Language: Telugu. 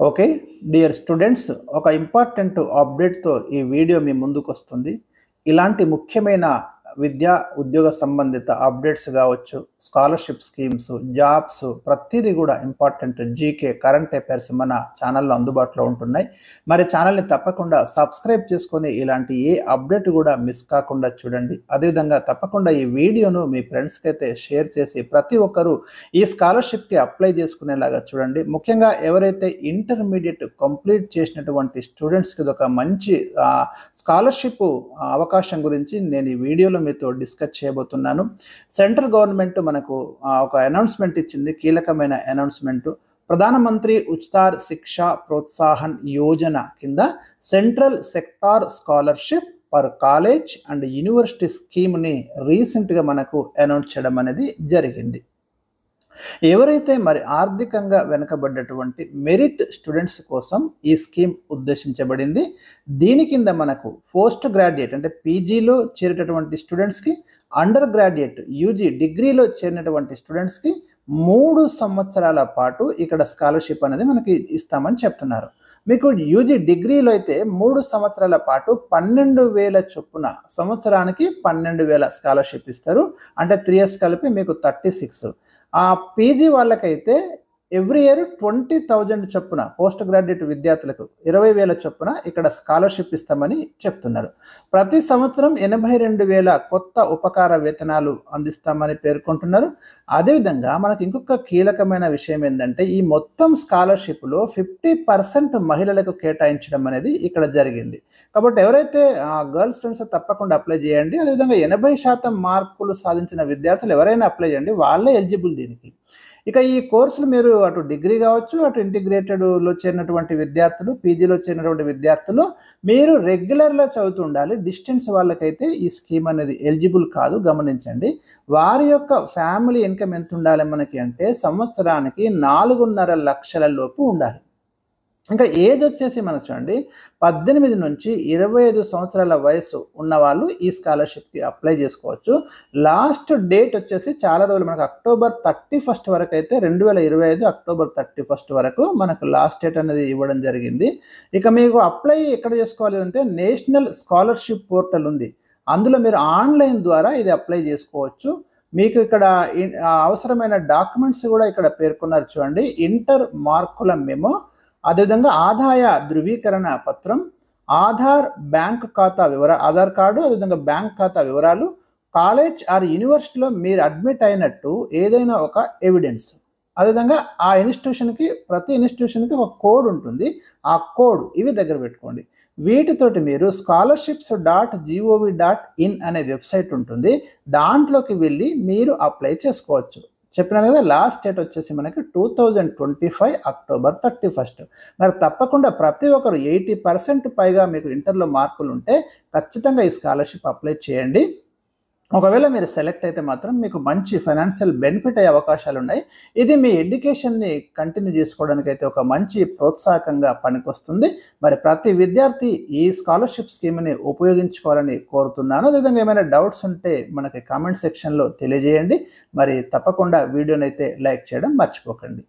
ఓకే. డియర్ స్టూడెంట్స్, ఒక ఇంపార్టెంట్ అప్డేట్‌తో ఈ వీడియో మీ ముందుకొస్తుంది. ఇలాంటి ముఖ్యమైన విద్యా, ఉద్యోగ సంబంధిత అప్డేట్స్ గావచ్చు, స్కాలర్‌షిప్ స్కీమ్స్, జాబ్స్ ప్రతీది గూడా ఇంపార్టెంట్ జీకే, కరెంట్ అఫైర్స్ మన ఛానల్‌లో అందుబాటులో ఉంటున్నాయి. మరి ఛానల్‌ని తప్పకుండా సబ్స్క్రైబ్ చేసుకొని ఇలాంటి ఏ అప్డేట్ గూడా మిస్ కాకుండా చూడండి. అదేవిధంగా తప్పకుండా ఈ వీడియోను మీ ఫ్రెండ్స్‌కైతే షేర్ చేసి ప్రతి ఒక్కరూ ఈ స్కాలర్‌షిప్‌కి అప్లై చేసుకునేలాగా చూడండి. ముఖ్యంగా ఎవరైతే ఇంటర్మీడియేట్ కంప్లీట్ చేసినటువంటి స్టూడెంట్స్‌కి ఇదొక మంచి స్కాలర్‌షిప్ అవకాశం గురించి నేను ఈ వీడియోలో మీతో డిస్కస్ చేయబోతున్నాను. సెంట్రల్ గవర్నమెంట్ మనకు ఒక అనౌన్స్‌మెంట్ ఇచ్చింది. కీలకమైన అనౌన్స్‌మెంట్. ప్రధానమంత్రి ఉచితార్ శిక్షా ప్రోత్సాహన్ యోజన కింద central sector scholarship for college and university స్కీమ్‌ని రీసెంట్‌గా మనకు అనౌన్స్ చేయడం అనేది జరిగింది. ఎవరైతే మరి ఆర్థికంగా వెనుకబడ్డటువంటి మెరిట్ స్టూడెంట్స్ కోసం ఈ స్కీమ్ ఉద్దేశించబడింది. దీని కింద మనకు పోస్ట్ గ్రాడ్యుయేట్ అంటే పీజీలో చేరేటటువంటి స్టూడెంట్స్‌కి, అండర్ గ్రాడ్యుయేట్ యూజీ డిగ్రీలో చేరినటువంటి స్టూడెంట్స్‌కి 3 సంవత్సరాల పాటు ఇక్కడ స్కాలర్‌షిప్ అనేది మనకి ఇస్తామని చెప్తున్నారు. మీకు యూజీ డిగ్రీలో అయితే 3 సంవత్సరాల పాటు 12,000 చొప్పున సంవత్సరానికి 12,000 స్కాలర్‌షిప్ ఇస్తారు. అంటే 3 ఇయర్స్ కలిపి మీకు 36. పీజీ వాళ్ళకైతే ఎవ్రీ ఇయర్ 20,000 చొప్పున పోస్ట్ గ్రాడ్యుయేట్ విద్యార్థులకు 20,000 చొప్పున ఇక్కడ స్కాలర్‌షిప్ ఇస్తామని చెప్తున్నారు. ప్రతి సంవత్సరం 82,000 కొత్త ఉపకార వేతనాలు అందిస్తామని పేర్కొంటున్నారు. అదేవిధంగా మనకు ఇంకొక కీలకమైన విషయం ఏంటంటే ఈ మొత్తం స్కాలర్‌షిప్‌లో 50% మహిళలకు కేటాయించడం అనేది ఇక్కడ జరిగింది. కాబట్టి ఎవరైతే గర్ల్స్ స్టూడెంట్స్ తప్పకుండా అప్లై చేయండి. అదేవిధంగా 80% మార్కులు సాధించిన విద్యార్థులు ఎవరైనా అప్లై చేయండి. వాళ్ళే ఎలిజిబుల్ దీనికి. ఇక ఈ కోర్సులు మీరు అటు డిగ్రీ కావచ్చు, అటు ఇంటిగ్రేటెడ్‌లో చేరినటువంటి విద్యార్థులు, పీజీలో చేరినటువంటి విద్యార్థులు మీరు రెగ్యులర్‌లో చదువుతూ ఉండాలి. డిస్టెన్స్ వాళ్ళకైతే ఈ స్కీమ్ అనేది ఎలిజిబుల్ కాదు, గమనించండి. వారి యొక్క ఫ్యామిలీ ఇన్‌కమ్ ఎంత ఉండాలి మనకి అంటే సంవత్సరానికి 4.5 లక్షల లోపు ఉండాలి. ఇంకా ఏజ్ వచ్చేసి మనకు చూడండి 18 నుంచి 25 సంవత్సరాల వయసు ఉన్నవాళ్ళు ఈ స్కాలర్‌షిప్‌కి అప్లై చేసుకోవచ్చు. లాస్ట్ డేట్ వచ్చేసి చాలా రోజులు మనకు అక్టోబర్ 31 వరకు అయితే 2025 అక్టోబర్ 31 వరకు మనకు లాస్ట్ డేట్ అనేది ఇవ్వడం జరిగింది. ఇక మీకు అప్లై ఎక్కడ చేసుకోవాలి అంటే నేషనల్ స్కాలర్‌షిప్ పోర్టల్ ఉంది. అందులో మీరు ఆన్‌లైన్ ద్వారా ఇది అప్లై చేసుకోవచ్చు. మీకు ఇక్కడ అవసరమైన డాక్యుమెంట్స్ కూడా ఇక్కడ పేర్కొన్నారు చూడండి. ఇంటర్ మార్కుల మెమో, అదేవిధంగా ఆదాయ ధృవీకరణ పత్రం, ఆధార్ బ్యాంక్ ఖాతా ఆధార్ కార్డు, అదేవిధంగా బ్యాంక్ ఖాతా వివరాలు, కాలేజ్ ఆర్ యూనివర్సిటీలో మీరు అడ్మిట్ అయినట్టు ఏదైనా ఒక ఎవిడెన్స్, అదేవిధంగా ఆ ఇన్స్టిట్యూషన్కి ప్రతి ఇన్స్టిట్యూషన్కి ఒక కోడ్ ఉంటుంది. ఆ కోడ్ ఇవి దగ్గర పెట్టుకోండి. వీటితోటి మీరు scholarships.gov.in అనే వెబ్సైట్ ఉంటుంది. దాంట్లోకి వెళ్ళి మీరు అప్లై చేసుకోవచ్చు. చెప్పినాను కదా, లాస్ట్ డేట్ వచ్చేసి మనకి 2025 అక్టోబర్ 31. మరి తప్పకుండా ప్రతి ఒక్కరు 80% పైగా మీకు ఇంటర్లో మార్కులు ఉంటే ఖచ్చితంగా ఈ స్కాలర్‌షిప్ అప్లై చేయండి. ఒకవేళ మీరు సెలెక్ట్ అయితే మాత్రం మీకు మంచి ఫైనాన్షియల్ బెనిఫిట్ అయ్యే అవకాశాలు ఉన్నాయి. ఇది మీ ఎడ్యుకేషన్ని కంటిన్యూ చేసుకోవడానికి అయితే ఒక మంచి ప్రోత్సాహకంగా పనికొస్తుంది. మరి ప్రతి విద్యార్థి ఈ స్కాలర్‌షిప్ స్కీమ్‌ని ఉపయోగించుకోవాలని కోరుతున్నాను. అదేవిధంగా ఏమైనా డౌట్స్ ఉంటే మనకి కామెంట్ సెక్షన్‌లో తెలియజేయండి. మరి తప్పకుండా వీడియోనైతే లైక్ చేయడం మర్చిపోకండి.